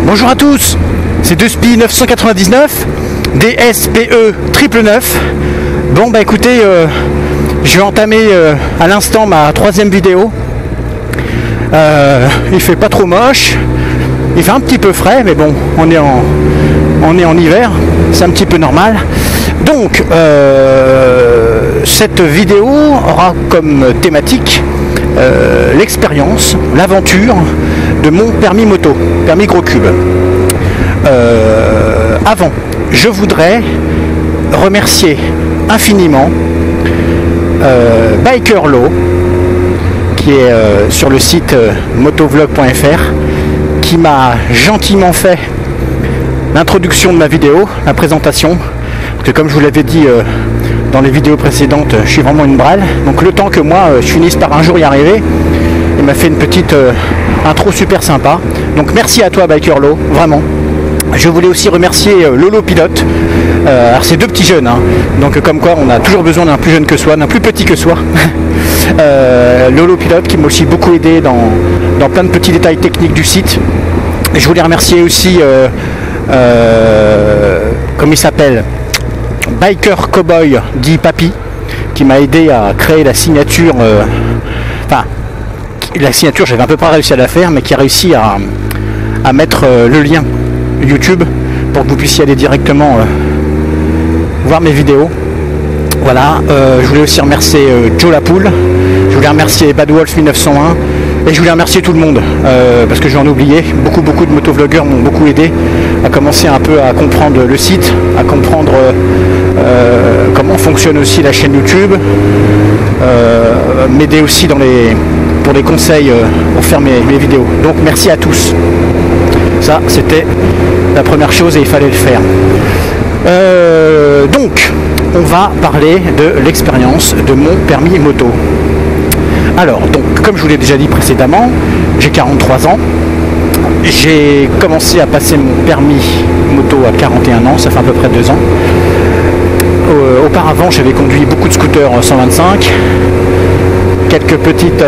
Bonjour à tous, c'est DeSpi 999, DSPE 999. Bon bah écoutez, je vais entamer à l'instant ma troisième vidéo. Il fait pas trop moche, il fait un petit peu frais, mais bon, on est en hiver, c'est un petit peu normal. Donc cette vidéo aura comme thématique l'expérience, l'aventure de mon permis moto, permis gros cube. Avant, je voudrais remercier infiniment Bikerlo, qui est sur le site motovlog.fr, qui m'a gentiment fait l'introduction de ma vidéo, la présentation, parce que comme je vous l'avais dit dans les vidéos précédentes, je suis vraiment une brêle, donc le temps que moi je finisse par un jour y arriver, il m'a fait une petite intro super sympa, donc merci à toi Bikerlo, vraiment. Je voulais aussi remercier Lolo Pilote. Alors c'est deux petits jeunes, hein. Donc comme quoi on a toujours besoin d'un plus jeune que soi, d'un plus petit que soi. Lolo Pilote qui m'a aussi beaucoup aidé dans plein de petits détails techniques du site. Et je voulais remercier aussi, comme il s'appelle, Biker Cowboy dit Papy, qui m'a aidé à créer la signature. Enfin, la signature j'avais à peu près réussi à la faire, mais qui a réussi à mettre le lien YouTube pour que vous puissiez aller directement voir mes vidéos. Voilà, je voulais aussi remercier Joe Lapoule, je voulais remercier Badwolf 1901 et je voulais remercier tout le monde parce que j'en ai oublié. Beaucoup de motovlogueurs m'ont beaucoup aidé à commencer un peu à comprendre le site, à comprendre comment fonctionne aussi la chaîne YouTube, m'aider aussi pour les conseils pour faire mes vidéos. Donc merci à tous. Ça, c'était la première chose et il fallait le faire. Donc, on va parler de l'expérience de mon permis moto. Alors, donc, comme je vous l'ai déjà dit précédemment, j'ai 43 ans. J'ai commencé à passer mon permis moto à 41 ans, ça fait à peu près 2 ans. Auparavant, j'avais conduit beaucoup de scooters 125, quelques petites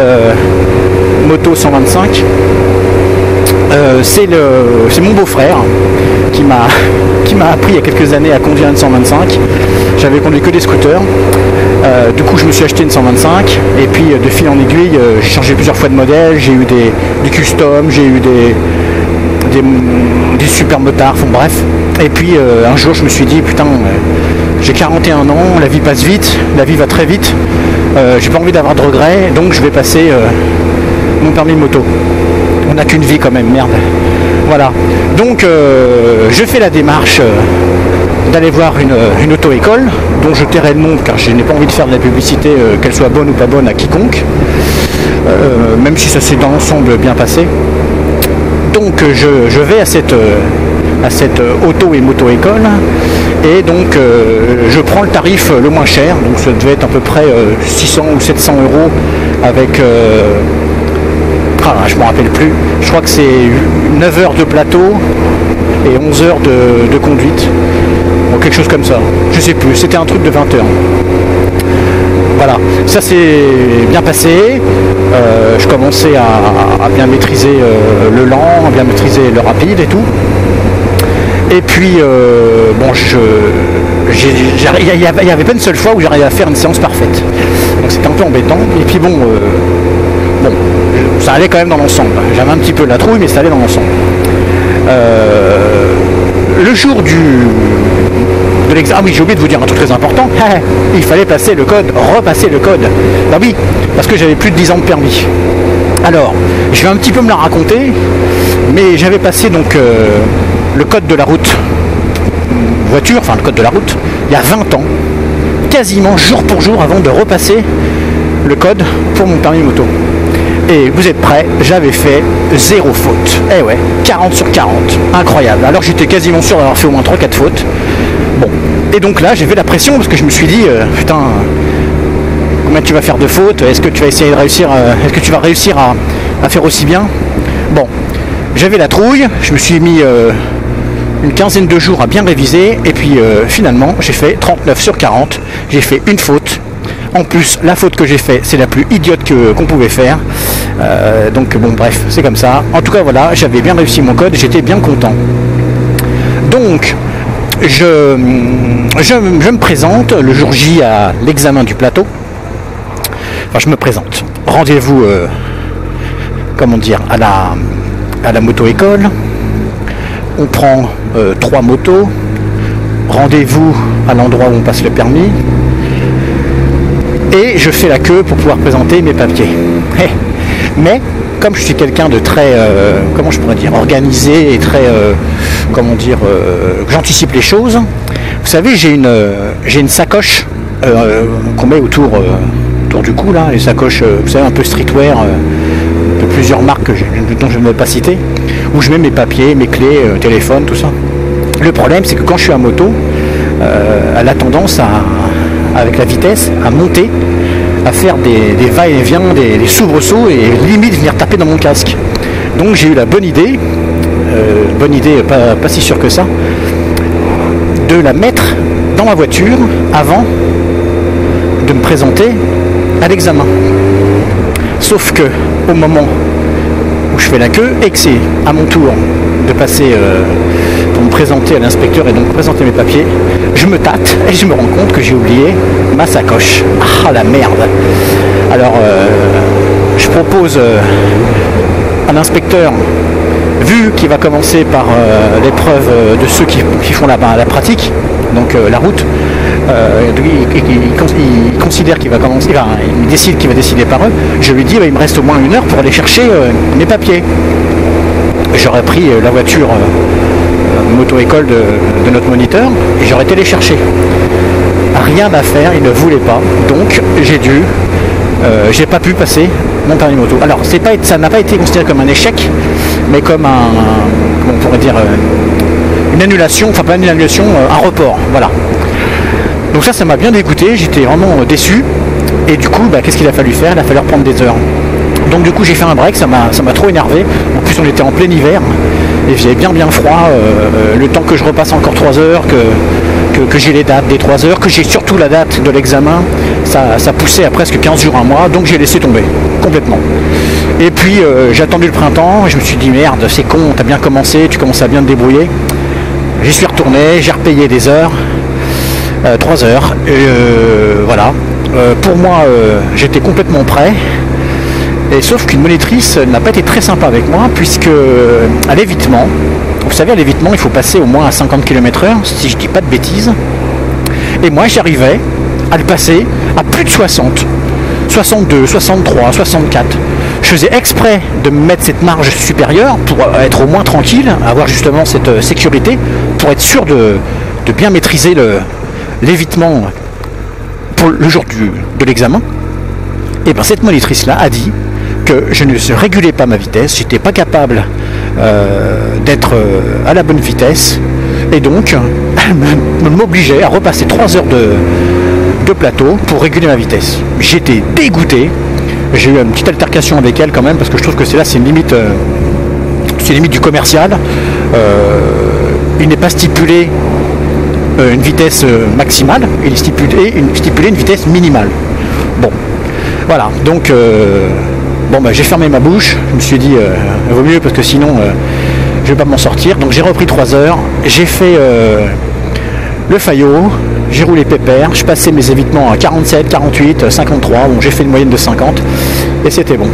motos 125. C'est mon beau-frère qui m'a appris il y a quelques années à conduire une 125. J'avais conduit que des scooters. Du coup je me suis acheté une 125 et puis de fil en aiguille j'ai changé plusieurs fois de modèle, j'ai eu des custom, j'ai eu des super motards, enfin bref. Et puis un jour je me suis dit putain, j'ai 41 ans, la vie passe vite, la vie va très vite, j'ai pas envie d'avoir de regrets, donc je vais passer mon permis de moto. On n'a qu'une vie quand même, merde. Voilà. Donc je fais la démarche d'aller voir une auto-école dont je tairai le nom car je n'ai pas envie de faire de la publicité, qu'elle soit bonne ou pas bonne à quiconque, même si ça s'est dans l'ensemble bien passé. Donc je vais à cette auto et moto-école et donc je prends le tarif le moins cher, donc ça devait être à peu près 600 ou 700 euros avec... je me rappelle plus, je crois que c'est 9 heures de plateau et 11 heures de conduite, bon, quelque chose comme ça, je sais plus, c'était un truc de 20 heures. Voilà, ça s'est bien passé, je commençais à bien maîtriser le lent, à bien maîtriser le rapide et tout. Et puis, bon, il y avait pas une seule fois où j'arrivais à faire une séance parfaite, donc c'était un peu embêtant, et puis bon, ça allait quand même dans l'ensemble. J'avais un petit peu la trouille, mais ça allait dans l'ensemble. Le jour de l'examen... Ah oui, j'ai oublié de vous dire un truc très important. Il fallait passer le code, repasser le code. Bah oui, parce que j'avais plus de 10 ans de permis. Alors, je vais un petit peu me la raconter, mais j'avais passé donc le code de la route voiture, enfin le code de la route, il y a 20 ans, quasiment jour pour jour avant de repasser le code pour mon permis moto. Et vous êtes prêts, j'avais fait 0 faute. Eh ouais, 40 sur 40. Incroyable. Alors j'étais quasiment sûr d'avoir fait au moins 3-4 fautes. Bon. Et donc là, j'ai fait la pression parce que je me suis dit, putain, combien tu vas faire de fautes? Est-ce que tu vas essayer de réussir, est-ce que tu vas réussir à faire aussi bien? Bon. J'avais la trouille, je me suis mis une quinzaine de jours à bien réviser. Et puis finalement, j'ai fait 39 sur 40. J'ai fait une faute. En plus, la faute que j'ai faite, c'est la plus idiote qu'on pouvait faire. Donc bon, bref, c'est comme ça. En tout cas, voilà, j'avais bien réussi mon code, j'étais bien content. Donc, je me présente le jour J à l'examen du plateau. Enfin, je me présente. Rendez-vous, comment dire, à la moto-école. On prend 3 motos. Rendez-vous à l'endroit où on passe le permis. Et je fais la queue pour pouvoir présenter mes papiers. Mais, comme je suis quelqu'un de très, comment je pourrais dire, organisé et très, comment dire, j'anticipe les choses. Vous savez, j'ai une sacoche qu'on met autour du cou, là, les sacoches, vous savez, un peu streetwear, de plusieurs marques dont je ne vais pas citer, où je mets mes papiers, mes clés, téléphone, tout ça. Le problème, c'est que quand je suis à moto, elle a tendance avec la vitesse, à monter, à faire des va-et-vient, des soubresauts et limite venir taper dans mon casque. Donc j'ai eu la bonne idée, pas si sûre que ça, de la mettre dans ma voiture avant de me présenter à l'examen. Sauf que au moment où je fais la queue et que c'est à mon tour de passer pour me présenter à l'inspecteur et donc présenter mes papiers, je me tâte et je me rends compte que j'ai oublié ma sacoche. Ah la merde. Alors je propose à l'inspecteur, vu qu'il va commencer par l'épreuve de ceux qui font la pratique, donc la route, il considère qu'il va commencer, il décide qu'il va décider par eux. Je lui dis il me reste au moins 1 heure pour aller chercher mes papiers. J'aurais pris la voiture moto-école de notre moniteur et j'aurais été les chercher. Rien à faire, il ne voulait pas, donc j'ai pas pu passer mon permis moto. Alors ça n'a pas été considéré comme un échec, mais comme comment on pourrait dire, une annulation, enfin pas une annulation, un report, voilà. Donc ça m'a bien dégoûté, j'étais vraiment déçu, et du coup qu'est-ce qu'il a fallu faire? Il a fallu reprendre des heures. Donc du coup j'ai fait un break, ça m'a trop énervé. En plus on était en plein hiver et il faisait bien froid, le temps que je repasse encore 3 heures, que j'ai les dates des 3 heures, que j'ai surtout la date de l'examen, ça poussait à presque 15 jours, 1 mois, donc j'ai laissé tomber complètement. Et puis j'ai attendu le printemps et je me suis dit merde, c'est con, t'as bien commencé, tu commences à bien te débrouiller. J'y suis retourné, j'ai repayé des heures, 3 heures, et voilà. Pour moi j'étais complètement prêt. Et sauf qu'une monitrice n'a pas été très sympa avec moi, puisque à l'évitement, vous savez, à l'évitement, il faut passer au moins à 50 km/h, si je dis pas de bêtises. Et moi, j'arrivais à le passer à plus de 60, 62, 63, 64. Je faisais exprès de me mettre cette marge supérieure pour être au moins tranquille, avoir justement cette sécurité, pour être sûr de bien maîtriser l'évitement pour le jour de l'examen. Et bien cette monitrice-là a dit que je ne régulais pas ma vitesse, j'étais pas capable d'être à la bonne vitesse, et donc elle m'obligeait à repasser 3 heures de plateau pour réguler ma vitesse. J'étais dégoûté, j'ai eu une petite altercation avec elle quand même, parce que je trouve que c'est une limite du commercial. Il n'est pas stipulé une vitesse maximale, il est stipulé une vitesse minimale. Bon, voilà, donc j'ai fermé ma bouche, je me suis dit il vaut mieux parce que sinon je vais pas m'en sortir. Donc j'ai repris 3 heures, j'ai fait le Fayot, j'ai roulé pépère, je passais mes évitements à 47, 48, 53, bon j'ai fait une moyenne de 50 et c'était bon.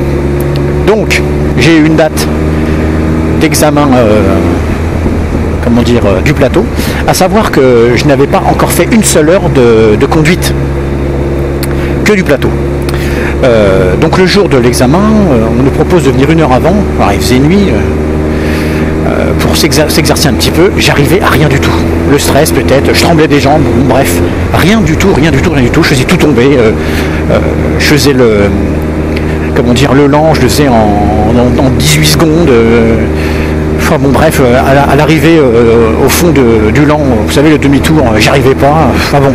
Donc j'ai eu une date d'examen du plateau, à savoir que je n'avais pas encore fait une seule heure de conduite que du plateau. Donc le jour de l'examen, on nous propose de venir 1 heure avant. Alors il faisait nuit, pour s'exercer un petit peu. J'arrivais à rien du tout. Le stress peut-être, je tremblais des jambes, bref, rien du tout. Je faisais tout tomber. Je faisais le lent, je le faisais en 18 secondes. Enfin bon bref, à l'arrivée au fond du lent, vous savez le demi-tour, j'y arrivais pas. Enfin bon,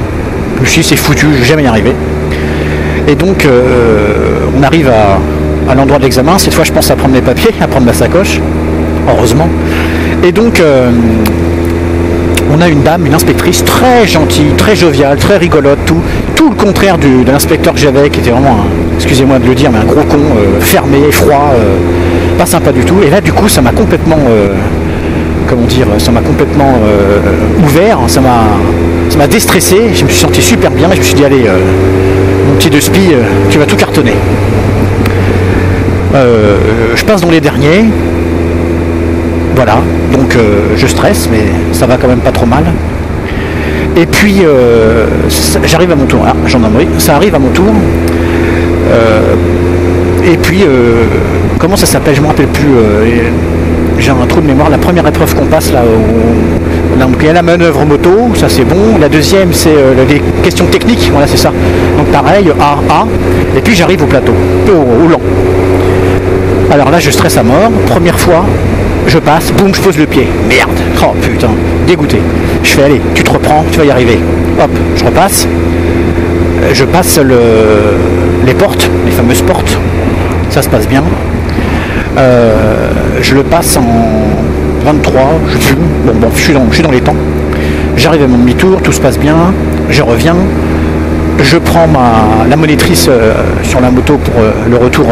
je me suis dit c'est foutu, je vais jamais y arriver. Et donc on arrive à l'endroit de l'examen. Cette fois je pense à prendre mes papiers, à prendre ma sacoche, heureusement. Et donc on a une dame, une inspectrice très gentille, très joviale, très rigolote, tout tout le contraire de l'inspecteur que j'avais, qui était vraiment, excusez-moi de le dire, mais un gros con, fermé, froid, pas sympa du tout. Et là, du coup, ça m'a complètement, comment dire, ça m'a complètement ouvert, ça m'a déstressé. Je me suis senti super bien. Et je me suis dit, allez, mon petit de spi, tu vas tout cartonner. Je passe dans les derniers. Voilà, donc je stresse, mais ça va quand même pas trop mal. Et puis j'arrive à mon tour, gendarmerie, ça arrive à mon tour. Et puis comment ça s'appelle, je me rappelle plus, j'ai un trou de mémoire. La première épreuve qu'on passe là, donc il y a la manœuvre moto, ça c'est bon. La deuxième c'est les questions techniques, voilà c'est ça. Donc pareil, A, et puis j'arrive au plateau, au Lan. Alors là je stresse à mort, première fois. Je passe, boum, je pose le pied. Merde, oh putain, dégoûté. Je fais, allez, tu te reprends, tu vas y arriver. Hop, je repasse. Je passe les portes, les fameuses portes. Ça se passe bien. Je le passe en 23, je fume. Bon, je suis dans les temps. J'arrive à mon demi-tour, tout se passe bien. Je reviens. Je prends la monitrice sur la moto pour le retour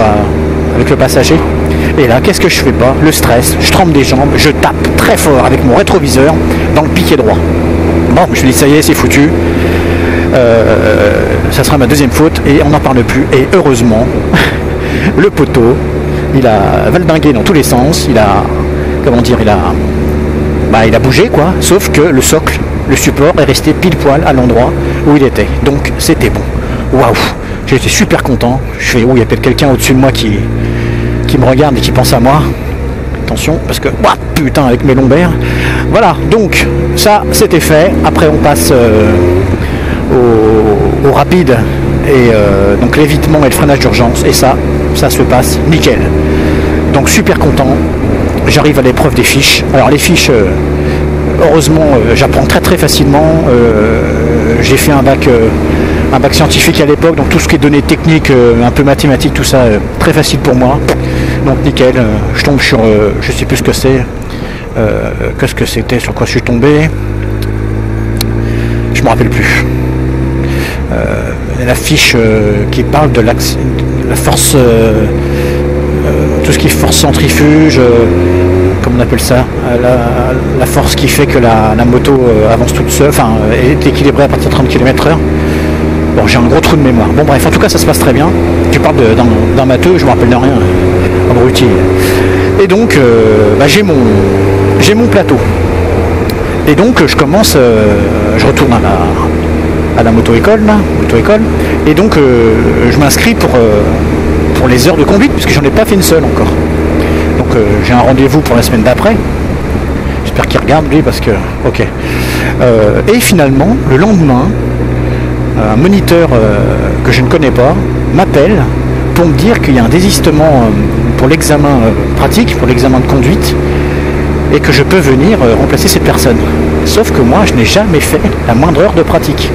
avec le passager. Et là, qu'est-ce que je fais pas? Le stress, je trempe des jambes, je tape très fort avec mon rétroviseur dans le piquet droit. Bon, je me dis, ça y est, c'est foutu. Ça sera ma deuxième faute et on n'en parle plus. Et heureusement, le poteau, il a valdingué dans tous les sens. Il a, comment dire, il a bougé, quoi. Sauf que le socle, le support est resté pile poil à l'endroit où il était. Donc, c'était bon. Waouh, j'ai été super content. Je fais, il y a peut-être quelqu'un au-dessus de moi qui me regarde et qui pense à moi. Attention, parce que, putain, avec mes lombaires. Voilà, donc, ça, c'était fait. Après, on passe au rapide, et donc l'évitement et le freinage d'urgence, et ça se passe nickel. Donc, super content. J'arrive à l'épreuve des fiches. Alors, les fiches, heureusement, j'apprends très très facilement. J'ai fait un bac scientifique à l'époque, donc tout ce qui est données techniques, un peu mathématiques, tout ça, très facile pour moi. Donc nickel, je tombe sur, je sais plus ce que c'est, qu'est-ce que c'était, sur quoi je suis tombé, je me rappelle plus. La fiche qui parle de la force, tout ce qui est force centrifuge, comment on appelle ça, la force qui fait que la moto avance toute seule, enfin est équilibrée à partir de 30 km/h. Bon, j'ai un gros trou de mémoire. Bon bref, en tout cas ça se passe très bien. Tu parles d'un matheux, je me rappelle de rien, abruti. Et donc j'ai mon plateau. Et donc je commence, je retourne à la moto-école, et donc je m'inscris pour les heures de conduite, puisque j'en ai pas fait une seule encore. Donc j'ai un rendez-vous pour la semaine d'après. J'espère qu'il regarde lui, parce que ok. Et finalement, le lendemain, un moniteur que je ne connais pas m'appelle pour me dire qu'il y a un désistement pour l'examen pratique, pour l'examen de conduite, et que je peux venir remplacer cette personne. Sauf que moi, je n'ai jamais fait la moindre heure de pratique.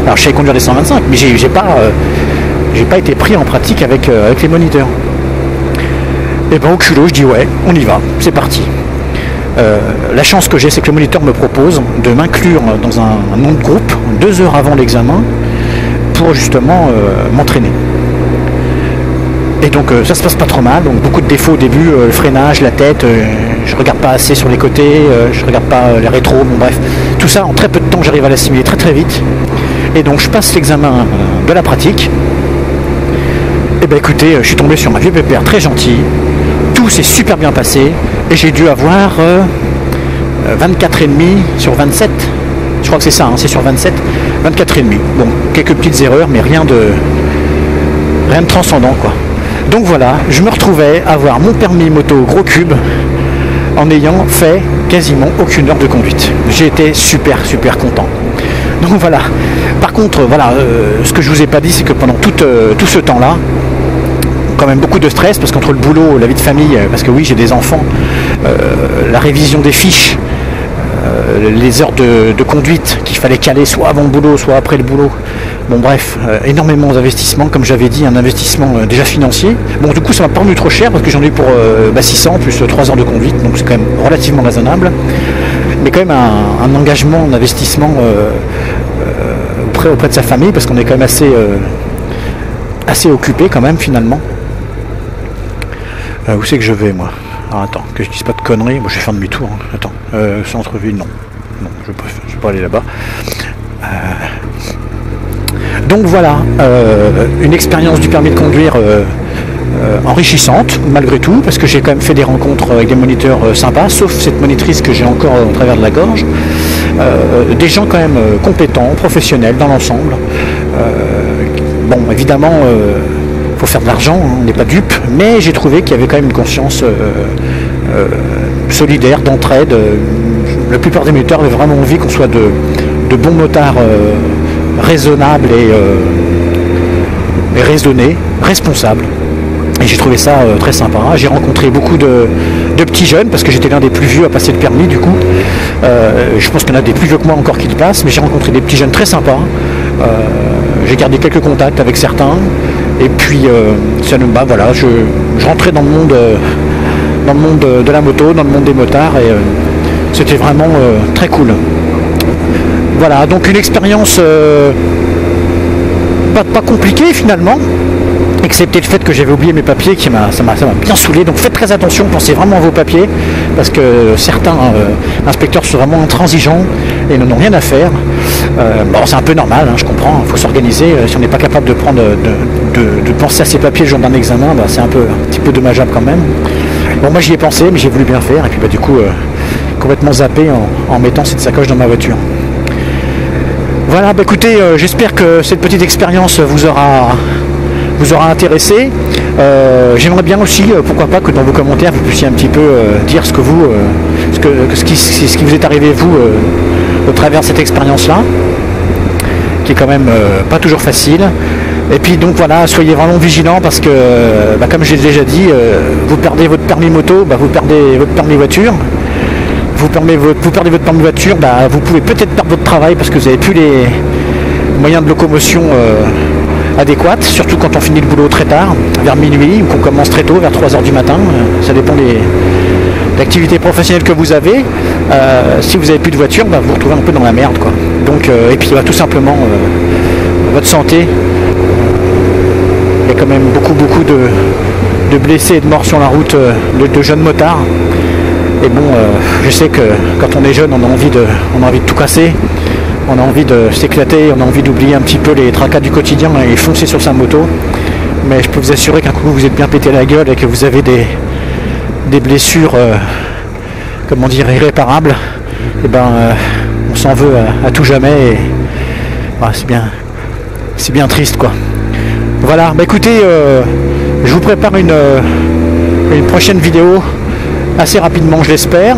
Alors, je sais conduire des 125, mais j'ai pas été pris en pratique avec les moniteurs. Et ben au culot, je dis ouais, on y va, c'est parti. La chance que j'ai, c'est que le moniteur me propose de m'inclure dans un nom de groupe 2 heures avant l'examen pour justement m'entraîner. Et donc ça se passe pas trop mal, donc beaucoup de défauts au début, le freinage, la tête, je regarde pas assez sur les côtés, je regarde pas les rétros, bon bref, tout ça en très peu de temps j'arrive à l'assimiler très très vite. Et donc je passe l'examen de la pratique. Et ben écoutez, je suis tombé sur un vieux pépère très gentil, tout s'est super bien passé, et j'ai dû avoir 24,5 sur 27. Je crois que c'est ça, c'est sur 27, 24,5. Bon, quelques petites erreurs, mais rien de transcendant, quoi. Donc voilà, je me retrouvais à avoir mon permis moto gros cube en n'ayant fait quasiment aucune heure de conduite. J'ai été super content. Donc voilà. Par contre, voilà, ce que je vous ai pas dit, c'est que pendant tout ce temps-là, quand même beaucoup de stress, parce qu'entre le boulot, la vie de famille, parce que oui, j'ai des enfants, la révision des fiches, les heures de conduite qu'il fallait caler soit avant le boulot, soit après le boulot. Bon bref, énormément d'investissements, comme j'avais dit, un investissement déjà financier. Bon du coup ça m'a pas revenu trop cher parce que j'en ai eu pour 600 plus 3 heures de conduite, donc c'est quand même relativement raisonnable. Mais quand même un engagement, un investissement rentrer auprès de sa famille parce qu'on est quand même assez occupé quand même finalement. Où c'est que je vais moi? Alors attends, que je dise pas de conneries. Moi je vais faire demi-tour. Hein. Attends, centre-ville, non. Non, je vais pas aller là-bas. Donc voilà, une expérience du permis de conduire enrichissante malgré tout, parce que j'ai quand même fait des rencontres avec des moniteurs sympas, sauf cette monitrice que j'ai encore au travers de la gorge. Des gens quand même compétents, professionnels dans l'ensemble. Bon, évidemment, faut faire de l'argent, hein, on n'est pas dupe, mais j'ai trouvé qu'il y avait quand même une conscience solidaire, d'entraide. La plupart des moniteurs avaient vraiment envie qu'on soit de bons motards raisonnables et raisonnés, responsables. Et j'ai trouvé ça très sympa. J'ai rencontré beaucoup de petits jeunes, parce que j'étais l'un des plus vieux à passer le permis du coup. Je pense qu'il y en a des plus vieux que moi encore qui le passent, mais j'ai rencontré des petits jeunes très sympas. J'ai gardé quelques contacts avec certains. Et puis bah, voilà, je rentrais dans le monde de la moto, dans le monde des motards, et c'était vraiment très cool. Voilà, donc une expérience pas compliquée finalement, excepté le fait que j'avais oublié mes papiers, ça m'a bien saoulé. Donc faites très attention, pensez vraiment à vos papiers, parce que certains inspecteurs sont vraiment intransigeants et n'en ont rien à faire. Bon, c'est un peu normal, hein, je comprends, il faut s'organiser. Si on n'est pas capable de penser à ses papiers le jour d'un examen, bah, c'est un petit peu dommageable quand même. Bon, moi j'y ai pensé, mais j'ai voulu bien faire, et puis bah, du coup complètement zappé en mettant cette sacoche dans ma voiture. Voilà, bah écoutez, j'espère que cette petite expérience vous aura intéressé. J'aimerais bien aussi, pourquoi pas, que dans vos commentaires vous puissiez un petit peu dire ce qui vous est arrivé vous au travers de cette expérience là, qui est quand même pas toujours facile. Et puis donc voilà, soyez vraiment vigilants, parce que bah, comme j'ai déjà dit, vous perdez votre permis moto, bah, vous perdez votre permis voiture. Vous perdez votre permis voiture, bah, vous pouvez peut-être perdre votre travail parce que vous n'avez plus les moyens de locomotion adéquates, surtout quand on finit le boulot très tard, vers minuit, ou qu'on commence très tôt, vers 3h du matin. Ça dépend de l'activité professionnelle que vous avez. Si vous n'avez plus de voiture, bah, vous vous retrouvez un peu dans la merde, quoi. Donc, et puis bah, tout simplement, votre santé. Il y a quand même beaucoup de blessés et de morts sur la route, de jeunes motards. Et bon, je sais que quand on est jeune, on a envie de tout casser, on a envie de s'éclater, on a envie d'oublier un petit peu les tracas du quotidien et foncer sur sa moto. Mais je peux vous assurer qu'un coup vous êtes bien pété la gueule et que vous avez des blessures, comment dire, irréparables, et ben on s'en veut à tout jamais, et bah, c'est bien triste, quoi. Voilà, bah écoutez, je vous prépare une prochaine vidéo assez rapidement, je l'espère.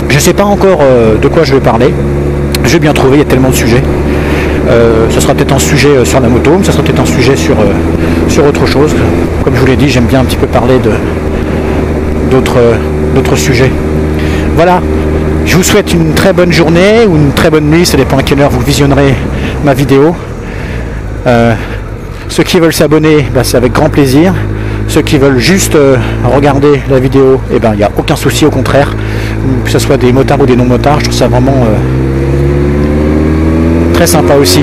Je ne sais pas encore de quoi je vais parler. Je vais bien trouver, il y a tellement de sujets. Ce sera peut-être un sujet sur la moto, mais ce sera peut-être un sujet sur autre chose. Comme je vous l'ai dit, j'aime bien un petit peu parler d'autres sujets. Voilà, je vous souhaite une très bonne journée ou une très bonne nuit, ça dépend à quelle heure vous visionnerez ma vidéo. Ceux qui veulent s'abonner, bah, c'est avec grand plaisir. Ceux qui veulent juste regarder la vidéo, eh ben, il n'y a aucun souci, au contraire. Que ce soit des motards ou des non-motards, je trouve ça vraiment très sympa aussi.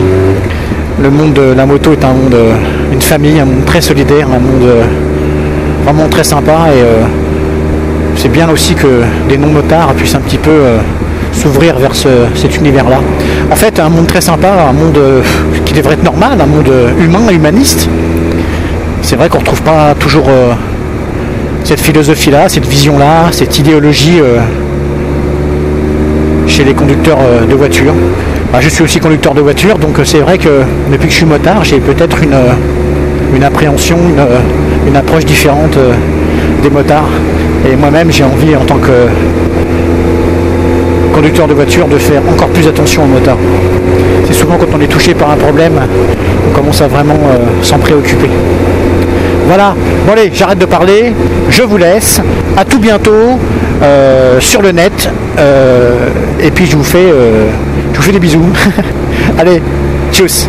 Le monde de la moto est un monde, une famille, un monde très solidaire, un monde vraiment très sympa, et c'est bien aussi que des non-motards puissent un petit peu s'ouvrir vers cet univers-là. En fait, un monde très sympa, un monde qui devrait être normal, un monde humain, humaniste. C'est vrai qu'on ne retrouve pas toujours cette philosophie-là, cette vision-là, cette idéologie chez les conducteurs de voitures. Bah, je suis aussi conducteur de voiture, donc c'est vrai que depuis que je suis motard, j'ai peut-être une appréhension, une approche différente des motards. Et moi-même, j'ai envie, en tant que conducteur de voiture, de faire encore plus attention aux motards. C'est souvent quand on est touché par un problème, on commence à vraiment s'en préoccuper. Voilà, bon allez, j'arrête de parler, je vous laisse, à tout bientôt sur le net, et puis je vous fais des bisous. Allez, tchuss.